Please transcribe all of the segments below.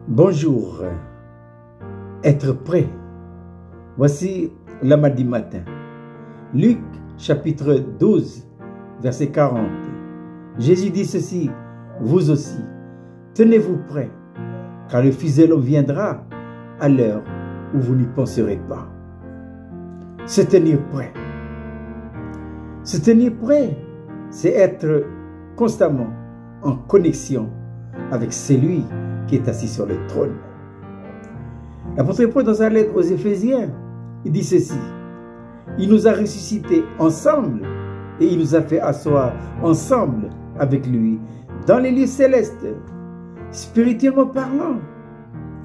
Bonjour, être prêt. Voici le mardi matin. Luc chapitre 12, verset 40. Jésus dit ceci, vous aussi, tenez-vous prêts, car le Fils de l'homme viendra à l'heure où vous n'y penserez pas. Se tenir prêt. Se tenir prêt, c'est être constamment en connexion avec celui qui est assis sur le trône. L'apôtre Paul, dans sa lettre aux Éphésiens, il dit ceci: il nous a ressuscités ensemble et il nous a fait asseoir ensemble avec lui dans les lieux célestes. Spirituellement parlant,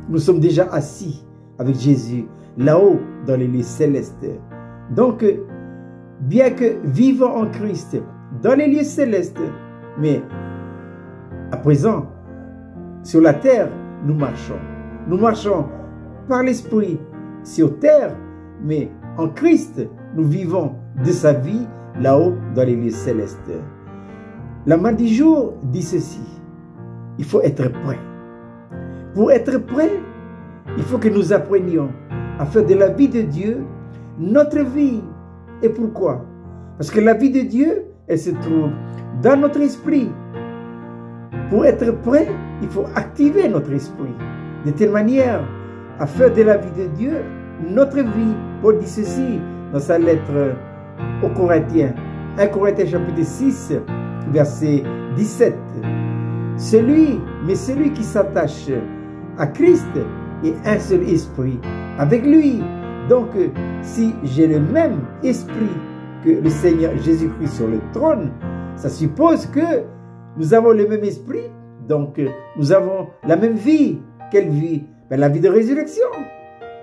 nous sommes déjà assis avec Jésus là-haut dans les lieux célestes. Donc, bien que vivant en Christ dans les lieux célestes, mais à présent, sur la terre, nous marchons. Nous marchons par l'Esprit sur terre, mais en Christ, nous vivons de sa vie là-haut dans les lieux célestes. La main du jour dit ceci: il faut être prêt. Pour être prêt, il faut que nous apprenions à faire de la vie de Dieu notre vie. Et pourquoi? Parce que la vie de Dieu, elle se trouve dans notre esprit. Pour être prêt, il faut activer notre esprit de telle manière à faire de la vie de Dieu notre vie. Paul dit ceci dans sa lettre aux Corinthiens, 1 Corinthiens chapitre 6, verset 17. Celui qui s'attache à Christ est un seul esprit avec lui. Donc, si j'ai le même esprit que le Seigneur Jésus-Christ sur le trône, ça suppose que nous avons le même esprit, donc nous avons la même vie. Quelle vie? Ben, la vie de résurrection.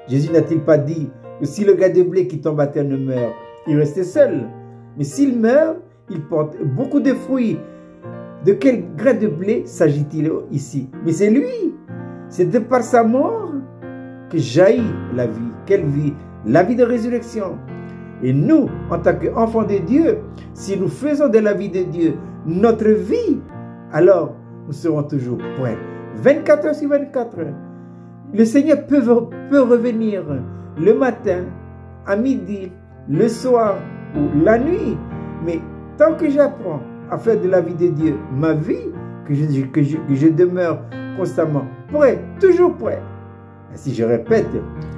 Jésus n'a-t-il pas dit que si le grain de blé qui tombe à terre ne meurt, il reste seul? Mais s'il meurt, il porte beaucoup de fruits. De quel grain de blé s'agit-il ici? Mais c'est lui. C'est de par sa mort que jaillit la vie. Quelle vie? La vie de résurrection. Et nous, en tant qu'enfants de Dieu, si nous faisons de la vie de Dieu notre vie, alors nous serons toujours prêts. 24 heures sur 24 heures. Le Seigneur peut revenir le matin, à midi, le soir ou la nuit. Mais tant que j'apprends à faire de la vie de Dieu ma vie, que je demeure constamment prêt, toujours prêt. Ainsi je répète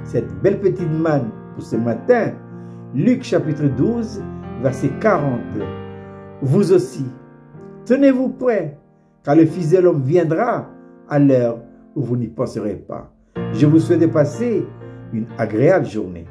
cette belle petite manne pour ce matin. Luc chapitre 12, verset 40. Vous aussi, tenez-vous prêts, car le Fils de l'homme viendra à l'heure où vous n'y penserez pas. Je vous souhaite de passer une agréable journée.